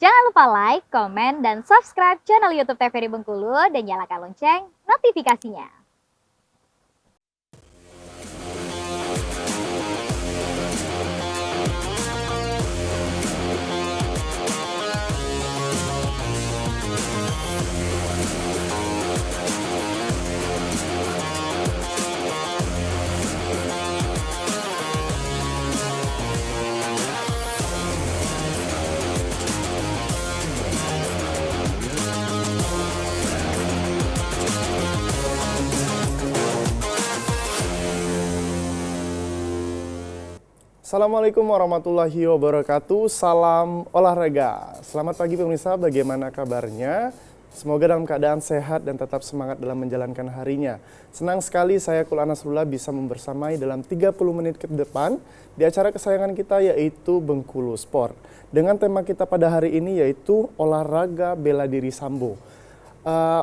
Jangan lupa like, komen, dan subscribe channel YouTube TVRI Bengkulu dan nyalakan lonceng notifikasinya. Assalamualaikum warahmatullahi wabarakatuh, salam olahraga. Selamat pagi pemirsa, bagaimana kabarnya? Semoga dalam keadaan sehat dan tetap semangat dalam menjalankan harinya. Senang sekali saya Kul Nasrullah bisa membersamai dalam 30 menit ke depan di acara kesayangan kita yaitu Bengkulu Sport. Dengan tema kita pada hari ini yaitu olahraga bela diri sambo.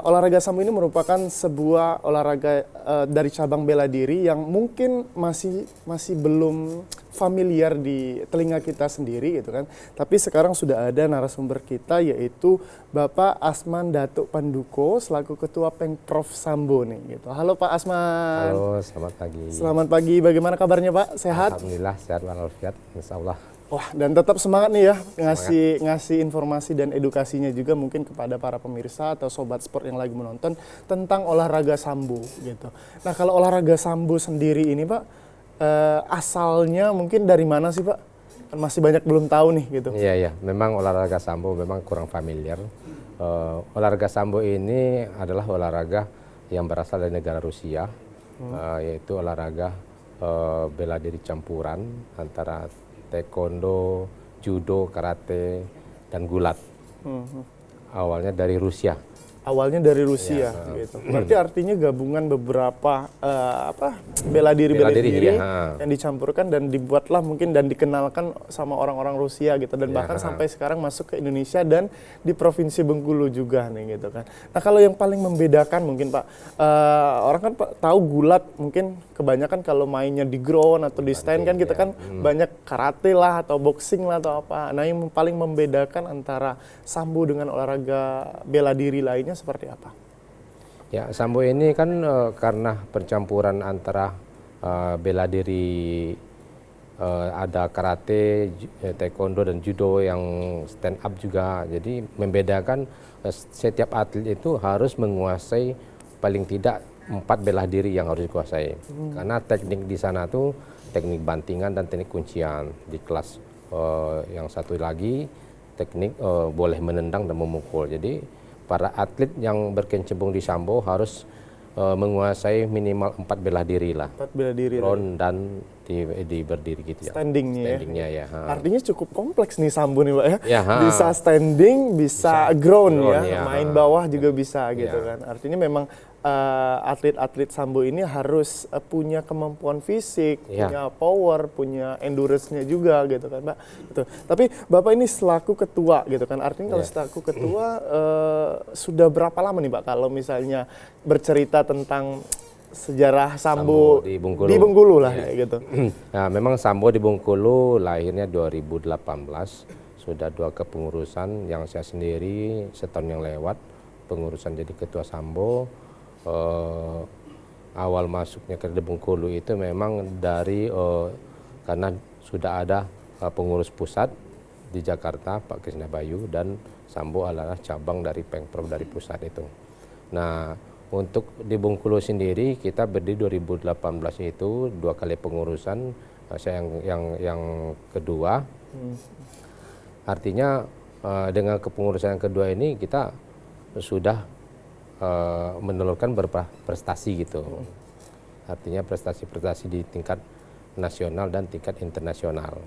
Olahraga sambo ini merupakan sebuah olahraga dari cabang bela diri yang mungkin masih belum familiar di telinga kita sendiri gitu kan. Tapi sekarang sudah ada narasumber kita yaitu Bapak Asman Datuk Panduko selaku Ketua Pengprov Sambo nih gitu. Halo Pak Asman. Halo, selamat pagi. Selamat pagi. Bagaimana kabarnya Pak? Sehat? Alhamdulillah sehat walafiat, insyaallah. Wah, dan tetap semangat nih ya ngasih informasi dan edukasinya juga mungkin kepada para pemirsa atau sobat sport yang lagi menonton tentang olahraga sambo gitu. Nah, kalau olahraga sambo sendiri ini Pak, asalnya mungkin dari mana sih Pak? Kan masih banyak belum tahu nih gitu. Iya, memang olahraga sambo memang kurang familiar. Olahraga sambo ini adalah olahraga yang berasal dari negara Rusia, yaitu olahraga bela diri campuran antara taekwondo, judo, karate, dan gulat. Awalnya dari Rusia. Awalnya dari Rusia gitu. Berarti artinya gabungan beberapa bela diri yang dicampurkan dan dibuatlah mungkin dan dikenalkan sama orang-orang Rusia gitu dan bahkan sampai sekarang masuk ke Indonesia dan di Provinsi Bengkulu juga nih gitu kan. Nah, kalau yang paling membedakan mungkin Pak, orang kan Pak tahu gulat mungkin kebanyakan kalau mainnya di ground atau di stand kan kita kan banyak karate lah atau boxing lah atau apa. Nah, yang paling membedakan antara sambo dengan olahraga bela diri lainnya seperti apa? Ya, sambo ini kan karena percampuran antara bela diri, ada karate, taekwondo dan judo yang stand up juga. Jadi membedakan setiap atlet itu harus menguasai paling tidak 4 bela diri yang harus dikuasai. Karena teknik di sana tuh teknik bantingan dan teknik kuncian. Di kelas yang satu lagi teknik boleh menendang dan memukul. Jadi para atlet yang berkecimpung di sambo harus menguasai minimal 4 bela diri lah. 4 bela diri. Ground dan di berdiri gitu ya. Standingnya ya. Artinya cukup kompleks nih sambo nih Pak ya. Bisa Ya, standing, bisa ground ya. ya. Main bawah juga bisa gitu kan. Artinya memang atlet-atlet sambo ini harus punya kemampuan fisik, punya power, punya endurance-nya juga gitu kan Pak. Gitu. Tapi Bapak ini selaku ketua gitu kan. Artinya kalau selaku ketua sudah berapa lama nih Pak kalau misalnya bercerita tentang sejarah sambo di Bengkulu lah kayak gitu. Nah, memang sambo di Bengkulu lahirnya 2018. Sudah 2 kepengurusan, yang saya sendiri setahun yang lewat pengurusan jadi ketua sambo. Awal masuknya ke Bengkulu itu memang dari karena sudah ada pengurus pusat di Jakarta Pak Krisna Bayu dan sambo adalah cabang dari Pengprov dari pusat itu. Nah, untuk di Bengkulu sendiri kita berdiri 2018 itu 2 kali pengurusan, saya yang kedua. Artinya dengan kepengurusan yang kedua ini kita sudah menelurkan beberapa prestasi gitu. Artinya prestasi-prestasi di tingkat nasional dan tingkat internasional.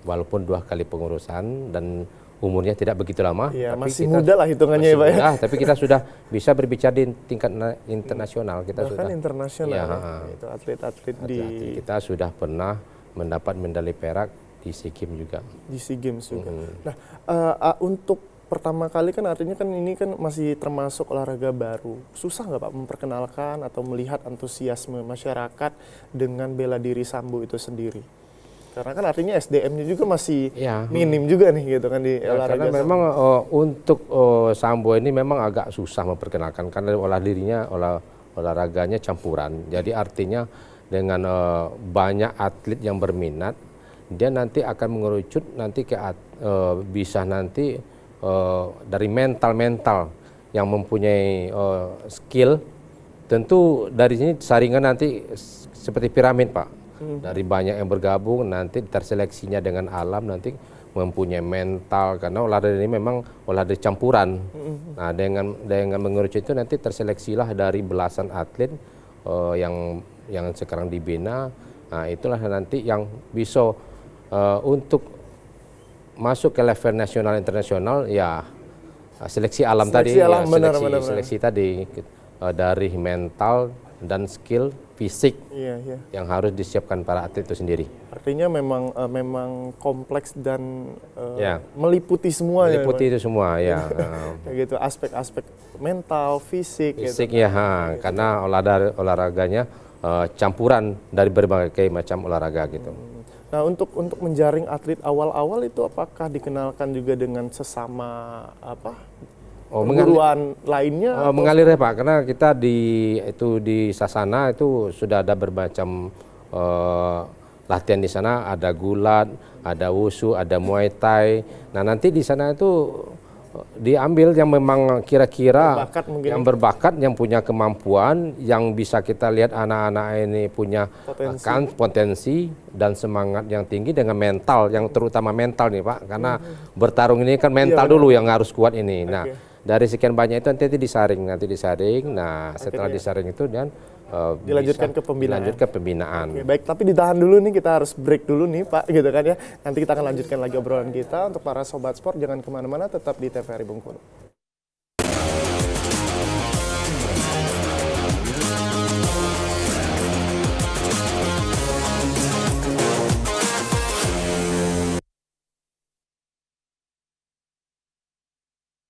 Walaupun 2 kali pengurusan dan umurnya tidak begitu lama. Iya, masih muda lah hitungannya ya Pak ya. Tapi kita sudah bisa berbicara di tingkat internasional. Kita bahkan sudah internasional ya, itu atlet-atlet di kita sudah pernah mendapat medali perak di SEA Games juga. Di SEA Games juga. Nah, untuk pertama kali kan artinya kan ini kan masih termasuk olahraga baru. Susah nggak Pak memperkenalkan atau melihat antusiasme masyarakat dengan bela diri sambo itu sendiri? Karena kan artinya SDM-nya juga masih Ya. minim juga nih gitu kan di Ya, olahraga. karena memang untuk sambo ini memang agak susah memperkenalkan karena olahraganya campuran. Jadi artinya dengan banyak atlet yang berminat, dia nanti akan mengerucut nanti bisa nanti dari mental yang mempunyai skill. Tentu dari sini saringan nanti seperti piramid, Pak. Dari banyak yang bergabung nanti terseleksinya dengan alam nanti mempunyai mental karena olahraga ini memang olahraga campuran. Nah, dengan mengerucut itu nanti terseleksilah dari belasan atlet yang sekarang dibina. Nah, itulah nanti yang bisa untuk masuk ke level nasional internasional ya seleksi alam Seleksi tadi alam, ya, benar. seleksi tadi dari mental dan skill fisik Iya. yang harus disiapkan para atlet itu sendiri. Artinya memang kompleks dan Ya. meliputi semua Meliputi itu semua ya. Kayak gitu, aspek-aspek mental, fisik Fisik gitu. ya, karena olahraganya campuran dari berbagai macam olahraga gitu. Nah, untuk menjaring atlet awal-awal itu apakah dikenalkan juga dengan sesama perguruan lainnya? Mengalir ya Pak, karena kita di Sasana itu sudah ada bermacam latihan di sana, ada gulat, ada wushu, ada muay thai. Nah nanti di sana itu diambil yang memang kira-kira Berbakat mungkin. yang berbakat, yang punya kemampuan, yang bisa kita lihat anak-anak ini punya potensi dan semangat yang tinggi dengan mental, yang terutama mental nih Pak, karena bertarung ini kan mental dulu yang harus kuat ini. Nah dari sekian banyak itu nanti disaring. Nah setelah disaring itu dan dilanjutkan ke pembinaan. Oke, baik, tapi ditahan dulu nih, kita harus break dulu nih Pak, gitu kan ya. Nanti kita akan lanjutkan lagi obrolan kita. Untuk para sobat sport jangan kemana-mana, tetap di TVRI Bengkulu.